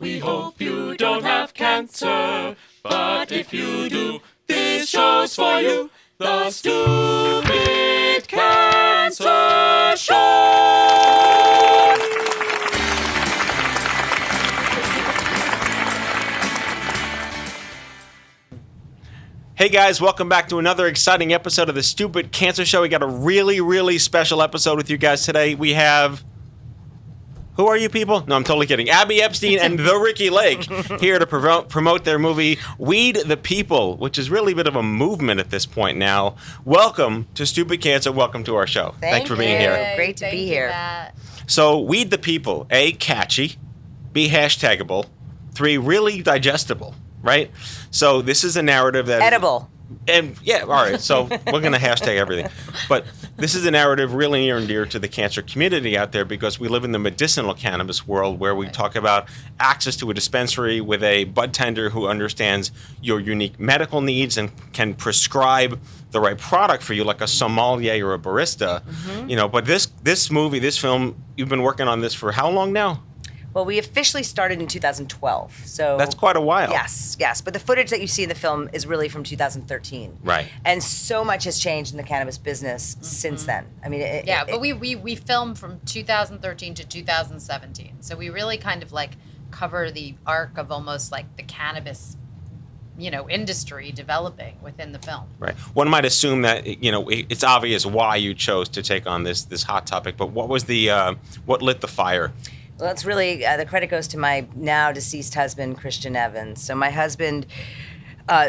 We hope you don't have cancer, but if you do, this show's for you. The Stupid Cancer Show! Hey guys, welcome back to another exciting episode of the Stupid Cancer Show. We got a really, really special episode with you guys today. We have... Who are you people? No, I'm totally kidding. Abby Epstein and the Ricki Lake here to promote their movie, Weed the People, which is really a bit of a movement at this point now. Welcome to Stupid Cancer. Welcome to our show. Thanks for being here. Great to be here. So, Weed the People, A, catchy, B, hashtagable, 3, really digestible, right? So, this is a narrative that... Edible. And yeah, all right. So we're going to hashtag everything. But this is a narrative really near and dear to the cancer community out there because we live in the medicinal cannabis world where we talk about access to a dispensary with a bud tender who understands your unique medical needs and can prescribe the right product for you, like a sommelier or a barista. Mm-hmm. You know, but this film, you've been working on this for how long now? Well, we officially started in 2012, so... That's quite a while. Yes. But the footage that you see in the film is really from 2013. Right. And so much has changed in the cannabis business since then. I mean, but we filmed from 2013 to 2017, so we really kind of like cover the arc of almost like the cannabis, industry developing within the film. Right. One might assume that, it's obvious why you chose to take on this hot topic, but what was what lit the fire? Well, it's really, the credit goes to my now deceased husband, Christian Evans. So my husband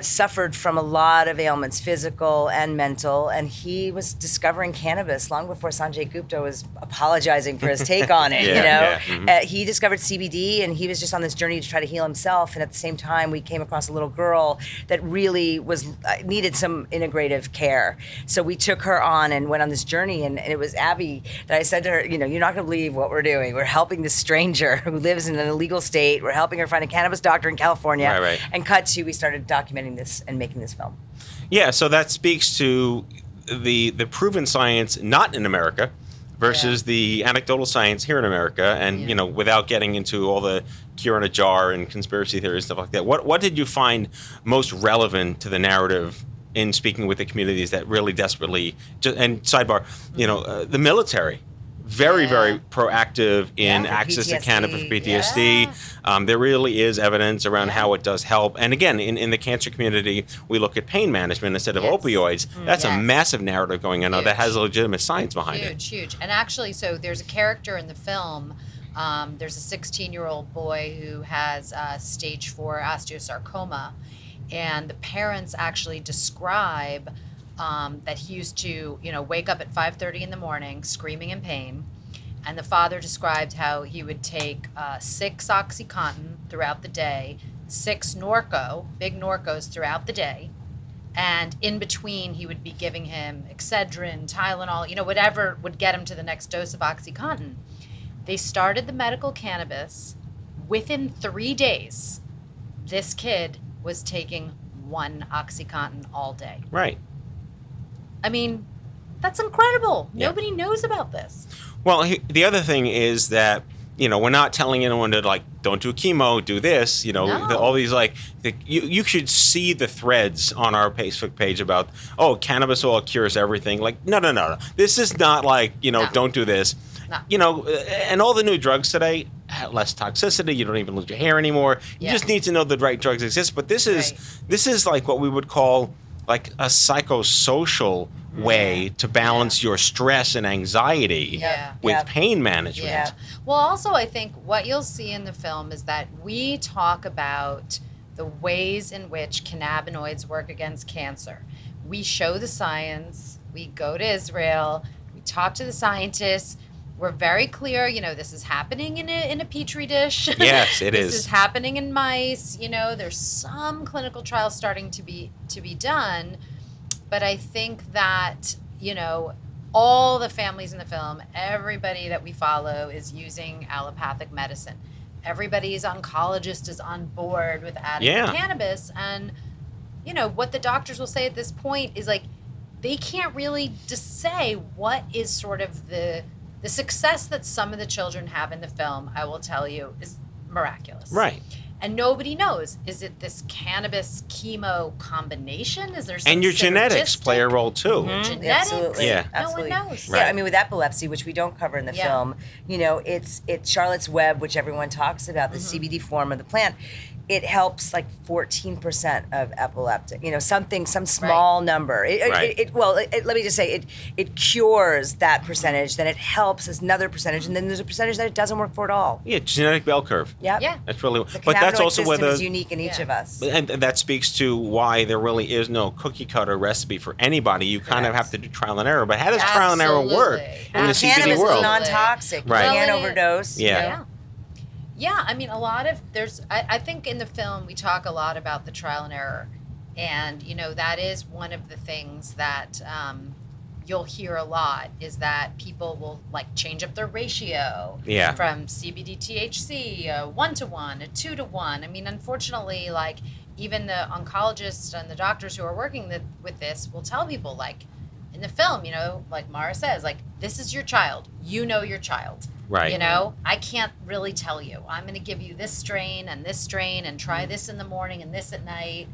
suffered from a lot of ailments, physical and mental, and he was discovering cannabis long before Sanjay Gupta was apologizing for his take on it, Mm-hmm. He discovered CBD, and he was just on this journey to try to heal himself, and at the same time, we came across a little girl that really needed some integrative care. So we took her on and went on this journey, and it was Abby that I said to her, you're not going to believe what we're doing. We're helping this stranger who lives in an illegal state. We're helping her find a cannabis doctor in California. Right. And we started documenting this and making this film. Yeah, so that speaks to the proven science not in America versus the anecdotal science here in America, and without getting into all the cure in a jar and conspiracy theories and stuff like that. What did you find most relevant to the narrative in speaking with the communities that really desperately and sidebar, the military? Very proactive in access to cannabis for PTSD. Yeah. There really is evidence around how it does help. And again, in the cancer community, we look at pain management instead of opioids. That's a massive narrative going on that has legitimate science behind it. Huge. And actually, so there's a character in the film. There's a 16-year-old boy who has stage 4 osteosarcoma. And the parents actually describe that he used to, wake up at 5:30 in the morning screaming in pain. And the father described how he would take 6 OxyContin throughout the day, 6 Norco, big Norcos throughout the day. And in between, he would be giving him Excedrin, Tylenol, whatever would get him to the next dose of OxyContin. They started the medical cannabis. Within 3 days, this kid was taking 1 OxyContin all day. Right. I mean, that's incredible. Yeah. Nobody knows about this. Well, the other thing is that, we're not telling anyone to, don't do chemo, do this, no. All these, you should see the threads on our Facebook page about, cannabis oil cures everything. No. This is not don't do this. No. And all the new drugs today have less toxicity. You don't even lose your hair anymore. You just need to know the right drugs exist. But this is like what we would call like a psychosocial way to balance your stress and anxiety with pain management. Yeah. Well, also, I think what you'll see in the film is that we talk about the ways in which cannabinoids work against cancer. We show the science. We go to Israel. We talk to the scientists. We're very clear, this is happening in a petri dish. Yes, it is. This is happening in mice. There's some clinical trials starting to be done, but I think that, all the families in the film, everybody that we follow is using allopathic medicine. Everybody's oncologist is on board with adding cannabis, and what the doctors will say at this point is they can't really just say what is sort of the success that some of the children have in the film. I will tell you is miraculous. Right. And nobody knows. Is it this cannabis chemo combination? Is there some And your genetics play a role too. Your genetics? Absolutely. Yeah. Absolutely. No one knows. Yeah, I mean, with epilepsy, which we don't cover in the Yeah. film, it's Charlotte's Web, which everyone talks about, the CBD form of the plant. It helps like 14% of epileptic, some small number. Right. Let me just say, it cures that percentage, then it helps as another percentage, and then there's a percentage that it doesn't work for at all. Yeah, genetic bell curve. Yep. Yeah. That's really. The But that's cannabinoid also system where is unique in each of us. And that speaks to why there really is no cookie cutter recipe for anybody. You kind of Correct. have to do trial and error. But how does trial and error work Absolutely. in the CBD Cannabis world? is non-toxic. Right. You can't Well, overdose. Yeah. Yeah, I mean, I think in the film we talk a lot about the trial and error. And, that is one of the things that you'll hear a lot is that people will like change up their ratio Yeah. from CBD THC, 1-to-1, a 2-to-1. I mean, unfortunately, like even the oncologists and the doctors who are working with this will tell people like in the film, like Mara says, like, this is your child. You know your child. Right. I can't really tell you. I'm going to give you this strain and try this in the morning and this at night,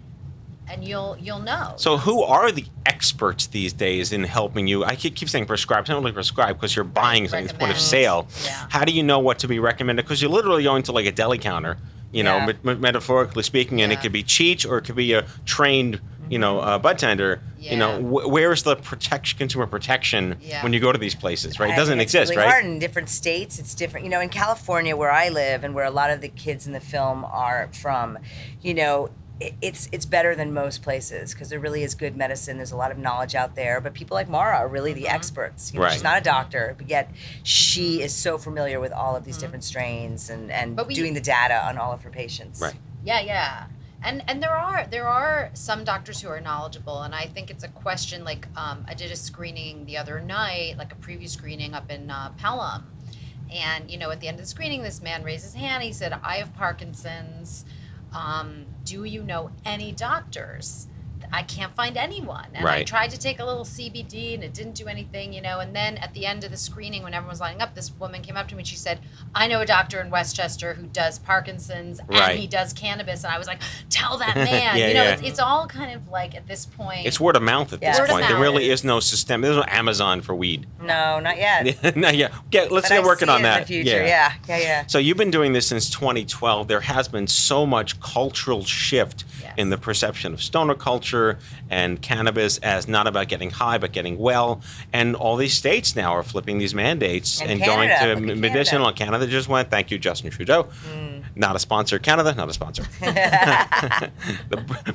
and you'll know. So who are the experts these days in helping you? I keep saying prescribe. It's not only prescribe because you're buying something. It's point of Recommend. sale. Yeah. How do you know what to be recommended? Because you're literally going to like a deli counter, Yeah. metaphorically speaking, and it Yeah. could be Cheech or it could be a trained, bud tender. Yeah. Where's the consumer protection Yeah. when you go to these places, right? It I doesn't think it's exist, really right? hard in different states. It's different. In California, where I live, and where a lot of the kids in the film are from, it's better than most places because there really is good medicine. There's a lot of knowledge out there, but people like Mara are really the experts. Right. She's not a doctor, but yet she is so familiar with all of these different strains and But we- doing the data on all of her patients. Right. Yeah. And there are some doctors who are knowledgeable, and I think it's a question like I did a screening the other night, like a preview screening up in Pelham, and at the end of the screening, this man raised his hand. He said, "I have Parkinson's. Do you know any doctors?" I can't find anyone. And I Right. tried to take a little CBD and it didn't do anything, and then at the end of the screening, when everyone was lining up, this woman came up to me and she said, "I know a doctor in Westchester who does Parkinson's Right. and he does cannabis." And I was like, tell that man. Yeah. It's all kind of like at this point. It's word of mouth at Yeah. this Word of point. There mouth. really is no system. There's no Amazon for weed. No, not yet. No, yeah. Let's But get I working see on it that. in the future. Yeah. So you've been doing this since 2012. There has been so much cultural shift Yes. in the perception of stoner culture and cannabis as not about getting high but getting well. And all these states now are flipping these mandates And and Canada, going look to at medicinal. Canada just went. Thank you, Justin Trudeau. Not a sponsor. Canada, not a sponsor.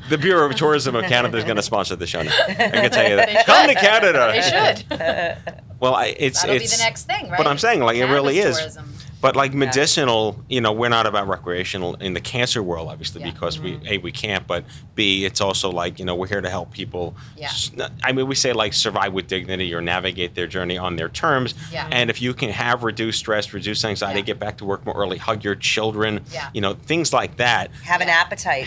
the Bureau of Tourism of Canada is going to sponsor the show now. I can tell you that. Come to Canada. They should. Well, it's That'll be the next thing, right? But I'm saying, like, it really Cannabis is. tourism. But like medicinal, we're not about recreational in the cancer world, obviously, Yeah. because we can't. But B, it's also like we're here to help people. Yeah. I mean, we say like survive with dignity or navigate their journey on their terms. Yeah. And if you can have reduced stress, reduce anxiety, Yeah. get back to work more early, hug your children, Yeah. things like that. Have an appetite.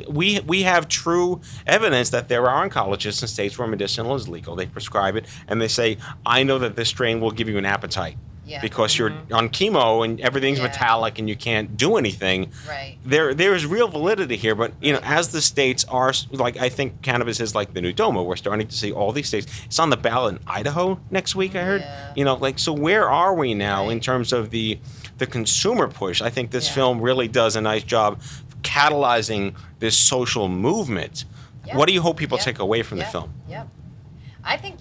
We have true evidence that there are oncologists in states where medicinal is legal. They prescribe it and they say, I know that this strain will give you an appetite. Yeah. Because you're on chemo and everything's Yeah. metallic and you can't do anything. Right. There's real validity here, but as the states are like, I think cannabis is like the new Doma. We're starting to see all these states. It's on the ballot in Idaho next week, I heard. Yeah. So where are we now in Right. terms of the consumer push? I think this Yeah. film really does a nice job catalyzing this social movement. Yeah. What do you hope people Yeah. take away from the Yeah. film? Yep. I think,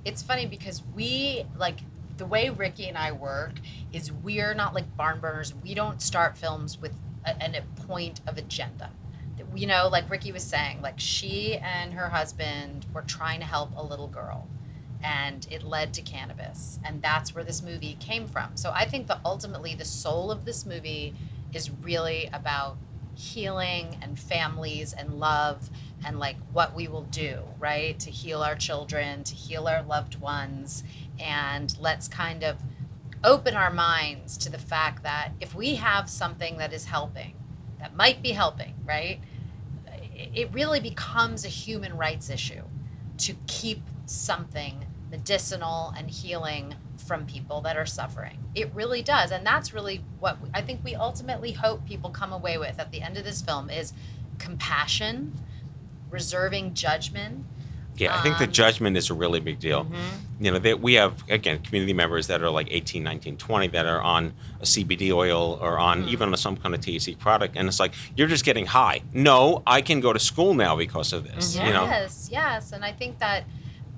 it's funny because we, like, the way Ricki and I work is we're not like barn burners. We don't start films with a point of agenda. Like Ricki was saying, like she and her husband were trying to help a little girl and it led to cannabis. And that's where this movie came from. So I think that ultimately the soul of this movie is really about healing and families and love and like what we will do, right? To heal our children, to heal our loved ones. And let's kind of open our minds to the fact that if we have something that is helping, that might be helping, right? It really becomes a human rights issue to keep something medicinal and healing from people that are suffering. It really does. And that's really what I think we ultimately hope people come away with at the end of this film is compassion, reserving judgment. Yeah, I think the judgment is a really big deal. You know, we have, again, community members that are like 18, 19, 20 that are on a CBD oil or on even some kind of THC product. And it's like, you're just getting high. No, I can go to school now because of this, you know? Yes. And I think that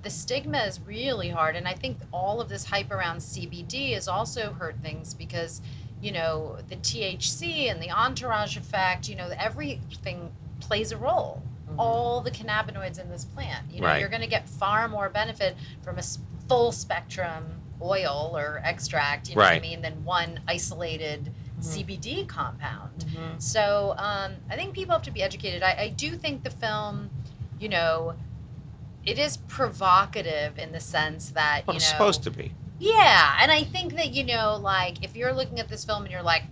the stigma is really hard. And I think all of this hype around CBD has also hurt things because, you know, the THC and the entourage effect, you know, everything plays a role. All the cannabinoids in this plant. You know, you're going to get far more benefit from a full spectrum oil or extract, you know what I mean, than one isolated CBD compound. So I think people have to be educated. I do think the film, you know, it is provocative in the sense that, you know. It's supposed to be. Yeah. And I think that, you know, like if you're looking at this film and you're like,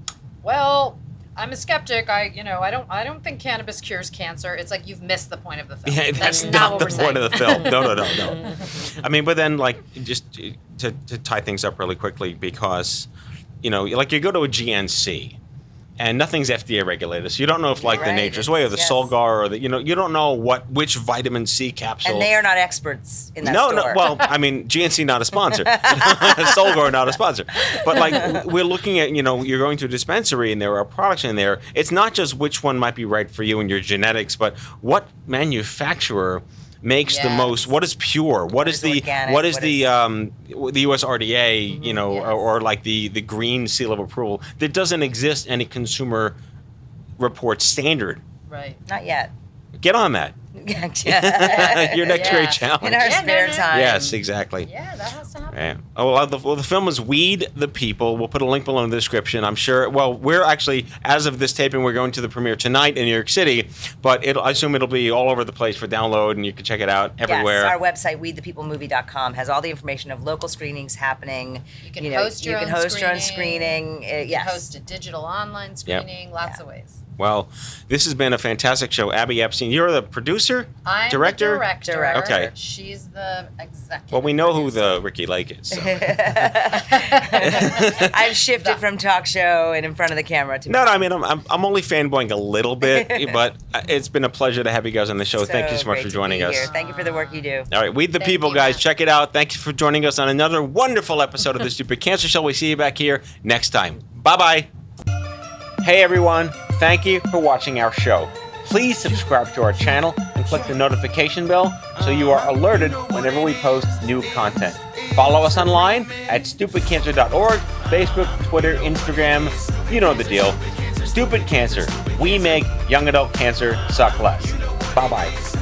well, I'm a skeptic. I don't think cannabis cures cancer. It's like you've missed the point of the film. Yeah, that's not the point of the film. No. I mean, but then, like, just to tie things up really quickly, because, you know, like you go to a GNC, and nothing's FDA regulated, so you don't know if, like, the Nature's Way or the Solgar or the, you know, you don't know which vitamin C capsule. And they are not experts in that store. No. Well, I mean, GNC not a sponsor, Solgar not a sponsor, but like we're looking at, you know, you're going to a dispensary and there are products in there. It's not just which one might be right for you and your genetics, but what manufacturer makes the most, what is pure, what is the organic, what is the US RDA, you know, or like the green seal of approval. There doesn't exist any consumer report standard. Right. Not yet. Get on that. Your next great challenge. In our spare time. Yes, exactly. Yeah, that has to happen. Yeah. Oh, well, the film is Weed the People. We'll put a link below in the description. I'm sure. Well, we're actually, as of this taping, we're going to the premiere tonight in New York City, but I assume it'll be all over the place for download, and you can check it out everywhere. Yes, our website, weedthepeoplemovie.com, has all the information of local screenings happening. You can host your own screening. Yes. You can host a digital online screening, lots of ways. Well, this has been a fantastic show. Abby Epstein, you're the producer? I'm director? the director. Okay. She's the executive. Well, we know who producer. the Ricki Lake is. So. I've shifted from talk show and in front of the camera to... No, I mean, I'm only fanboying a little bit, but it's been a pleasure to have you guys on the show. Thank you so much for joining us. Here. Thank you for the work you do. All right, Weed the People, guys. Check it out. Thank you for joining us on another wonderful episode of the Stupid Cancer Show. We'll see you back here next time. Bye-bye. Hey, everyone. Thank you for watching our show. Please subscribe to our channel and click the notification bell so you are alerted whenever we post new content. Follow us online at stupidcancer.org, Facebook, Twitter, Instagram. You know the deal. Stupid Cancer. We make young adult cancer suck less. Bye-bye.